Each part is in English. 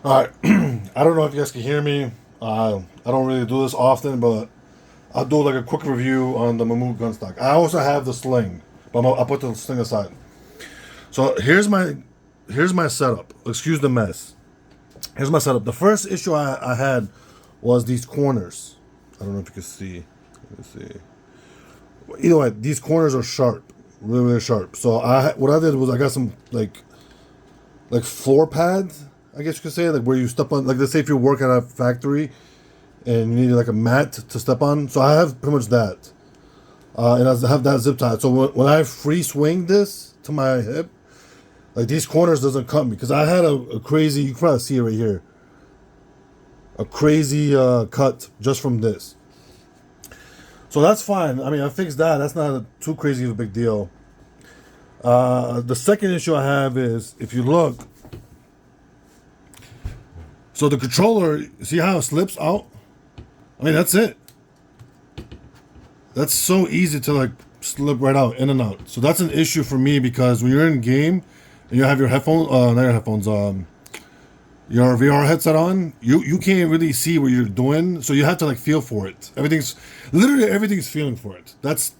All right. I don't know if you guys can hear me. I don't really do this often, but I'll do like a quick review on the mamut gunstock. I also have the sling, but I'll put the sling aside. So here's my setup. Excuse the mess. Here's my setup. The first issue I had was these corners. I don't know if you can see. Let me see. Either way, these corners are sharp, really really sharp. So what I did was I got some like floor pads, I guess you could say, like where you step on. Like let's say if you work at a factory and you need like a mat to step on. So I have pretty much that, and I have that zip tie. So when I free swing this to my hip, like these corners doesn't cut me because I had a crazy. You can probably see it right here. A crazy cut just from this. So that's fine. I mean, I fixed that. That's not too crazy of a big deal. The second issue I have is if you look, so the controller, see how it slips out? I mean, that's it. That's so easy to like slip right out, in and out. So that's an issue for me because when you're in game and you have your headphones, not your headphones, your VR headset on, you can't really see what you're doing. So you have to like feel for it. Everything's feeling for it. That's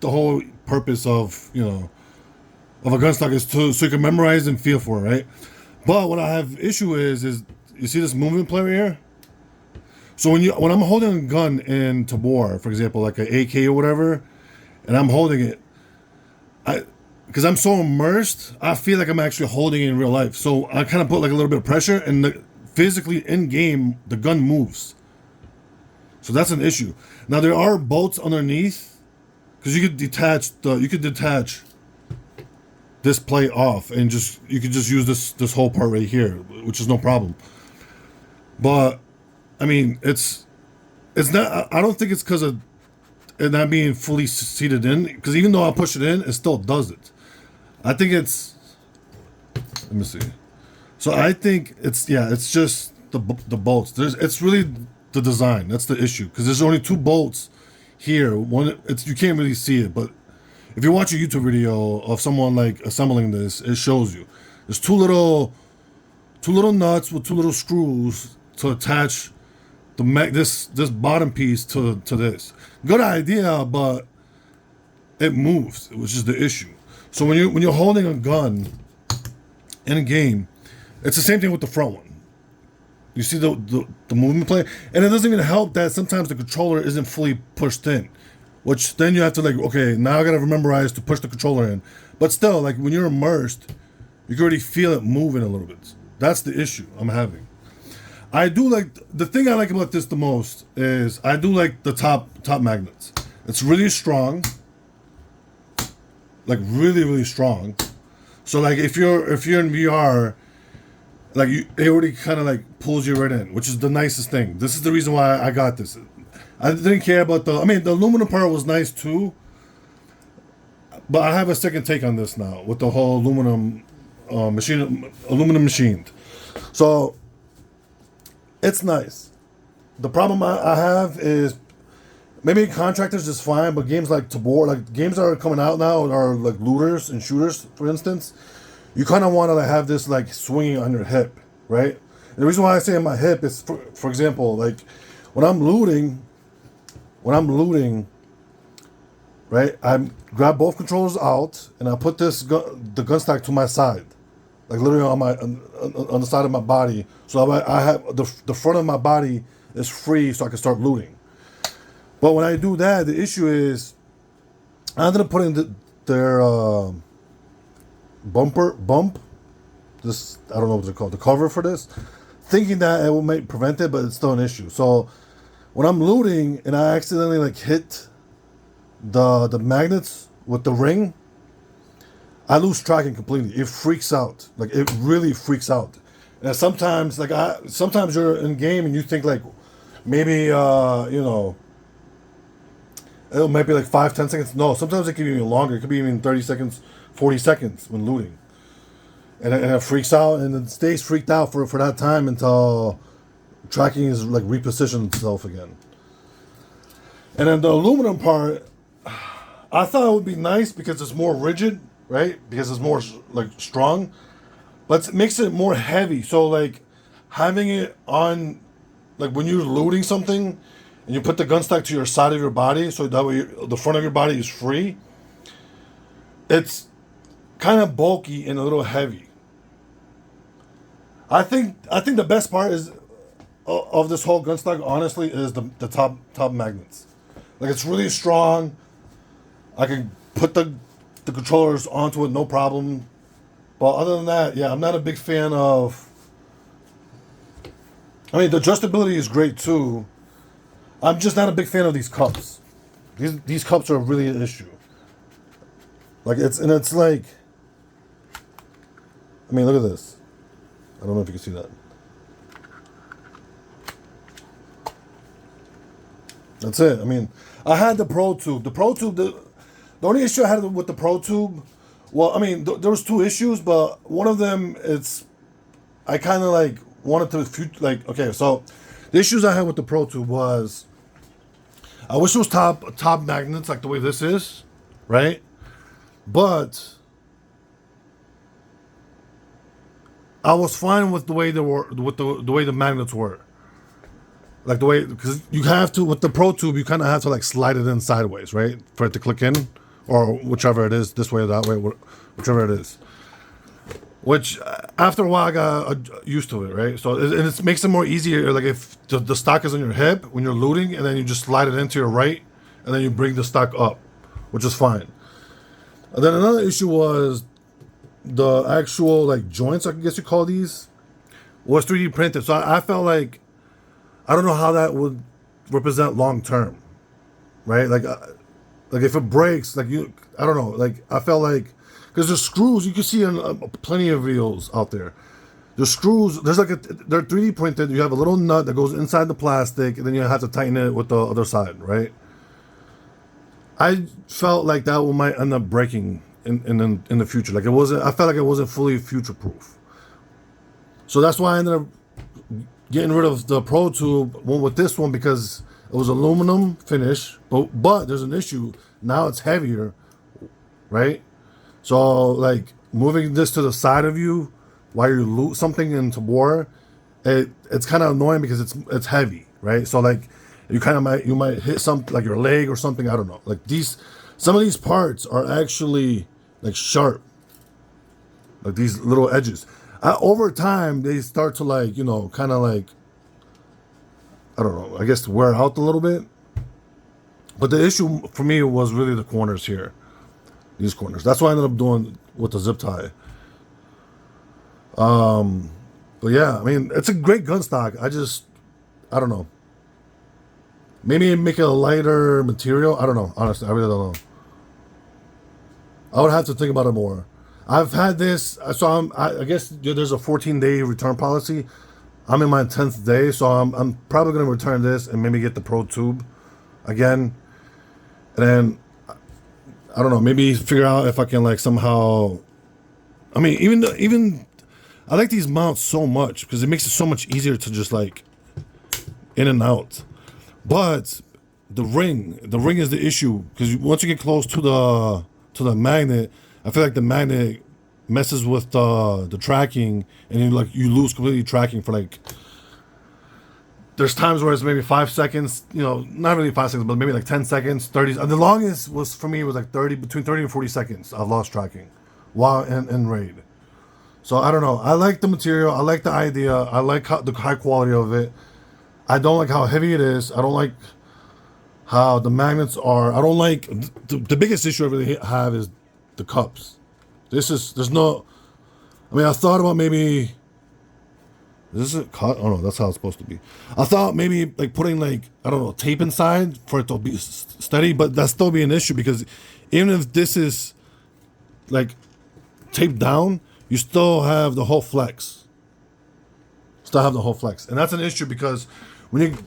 the whole purpose of of a gun stock is to so you can memorize and feel for it, right? But what I have issue is you see this movement play right here. So when I'm holding a gun in Tabor, for example, like an AK or whatever, and I'm holding it, I because I'm so immersed, I feel like I'm actually holding it in real life. So I kind of put like a little bit of pressure, and physically in game, the gun moves. So that's an issue. Now there are bolts underneath, because you could detach this plate off, and you could just use this whole part right here, which is no problem. But I mean, it's not. I don't think it's because of it not being fully seated in. Because even though I push it in, it still does it. I think it's. Let me see. So I think it's just the bolts. It's really the design. That's the issue. Because there's only two bolts here. One, you can't really see it, but if you watch a YouTube video of someone like assembling this, it shows you. There's two little nuts with two little screws to attach this bottom piece to this. Good idea, but it moves, which is the issue. So when you're holding a gun in a game, it's the same thing with the front one. You see the movement play, and it doesn't even help that sometimes the controller isn't fully pushed in, which then you have to like, okay, now I gotta memorize to push the controller in. But still, like when you're immersed, you can already feel it moving a little bit. That's the issue I'm having. I do like the thing I like about this the most is I do like the top magnets. It's really strong, like really really strong. So like if you're in VR, like it already kind of like pulls you right in, which is the nicest thing. This is the reason why I got this. I didn't care about I mean, the aluminum part was nice too, but I have a second take on this now with the whole aluminum machined. So it's nice. The problem I have is maybe contractors is fine, but games like Tabor, like games that are coming out now are like looters and shooters, for instance. You kind of want to like have this like swinging on your hip, right? And the reason why I say on my hip is, for example, like when I'm looting, right? I grab both controllers out and I put the gun stock to my side, like literally on the side of my body. So I have the front of my body is free, so I can start looting. But when I do that, the issue is I ended up putting their bump. This I don't know what they're called, the cover for this, thinking that it will make prevent it, but it's still an issue. So when I'm looting and I accidentally like hit the magnets with the ring, I lose tracking completely. It freaks out. Like it really freaks out. And sometimes you're in game and you think like maybe it might be like 5-10 seconds. No, sometimes it can be even longer. It could be even 30 seconds, 40 seconds when looting. And it freaks out and it stays freaked out for that time until tracking is like repositioned itself again. And then the aluminum part, I thought it would be nice because it's more rigid, right? Because it's more like strong, but it makes it more heavy. So like having it on, like when you're loading something, and you put the gun stock to your side of your body, so that way the front of your body is free. It's kind of bulky and a little heavy. I think the best part is of this whole gun stock, honestly, is the top magnets. Like it's really strong. I can put the controllers onto it no problem. But other than that, yeah, I'm not a big fan of. I mean, the adjustability is great too. I'm just not a big fan of these cups. These cups are really an issue. Like it's like. I mean, look at this. I don't know if you can see that. That's it. I mean, I had the Pro Tube. The only issue I had with the Pro Tube, well, I mean, there was two issues, but one of them, I kind of like wanted to, like, okay, so the issues I had with the Pro Tube was, I wish it was top magnets like the way this is, right? But I was fine with the way they were, with the way the magnets were. Like the way, because you have to, with the Pro Tube, you kind of have to like slide it in sideways, right? For it to click in, or whichever it is, this way or that way, whichever it is. Which, after a while, I got used to it, right? So it makes it more easier, like if the stock is on your hip, when you're looting, and then you just slide it into your right, and then you bring the stock up, which is fine. And then another issue was the actual like joints, I guess you call these, was 3D printed. So I felt like, I don't know how that would represent long term, right? Like if it breaks, like I don't know. Like I felt like, because there's screws, you can see in plenty of videos out there. There's screws. They're 3D printed. You have a little nut that goes inside the plastic, and then you have to tighten it with the other side, right? I felt like that might end up breaking in the future. Like it wasn't. I felt like it wasn't fully future proof. So that's why I ended up getting rid of the Pro Tube, went with this one because it was aluminum finish, but there's an issue. Now it's heavier, right? So like moving this to the side of you while you loot something into war, it's kind of annoying because it's heavy, right? So like you might hit something like your leg or something. I don't know. Like some of these parts are actually like sharp, like these little edges. Over time, they start to like, kind of like, I don't know, I guess wear out a little bit. But the issue for me was really the corners here. These corners. That's what I ended up doing with the zip tie. But yeah, I mean, it's a great gun stock. I don't know. Maybe make it a lighter material. I don't know. Honestly, I really don't know. I would have to think about it more. I've had this, so I guess there's a 14-day return policy. I'm in my 10th day, so I'm probably going to return this and maybe get the Pro Tube again. And then, I don't know, maybe figure out if I can like somehow, I mean, even I like these mounts so much because it makes it so much easier to just like in and out. But the ring is the issue because once you get close to the magnet, I feel like the magnet messes with the tracking, and you lose completely tracking for like. There's times where it's maybe 5 seconds, not really 5 seconds, but maybe like 10 seconds, 30. The longest was for me was like between 30 and 40 seconds. I've lost tracking while in raid. So I don't know. I like the material. I like the idea. I like the high quality of it. I don't like how heavy it is. I don't like how the magnets are. I don't like the biggest issue I really have is the cups. There's no, I mean, I thought about maybe, is it cut? Oh no, that's how it's supposed to be. I thought maybe like putting like, I don't know, tape inside for it to be steady, but that still be an issue because even if this is like taped down, you still have the whole flex. And that's an issue because when you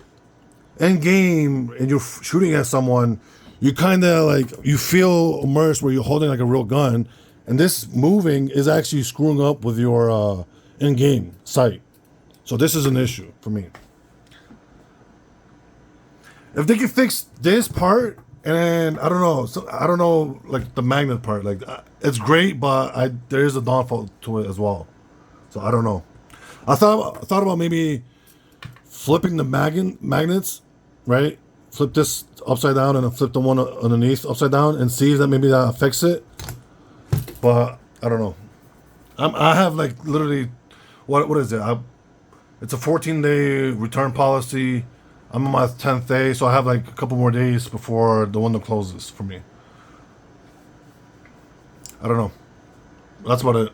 in game and you're shooting at someone, you kind of like, you feel immersed where you're holding like a real gun, and this moving is actually screwing up with your in-game sight. So this is an issue for me. If they can fix this part, and I don't know, like the magnet part, like it's great, but there is a downfall to it as well. So I don't know. I thought about maybe flipping the magnets, right? Flip this upside down and then flip the one underneath upside down and see if that maybe that affects it. But I don't know. I have like literally, what is it? It's a 14-day return policy. I'm on my 10th day, so I have like a couple more days before the window closes for me. I don't know. That's about it.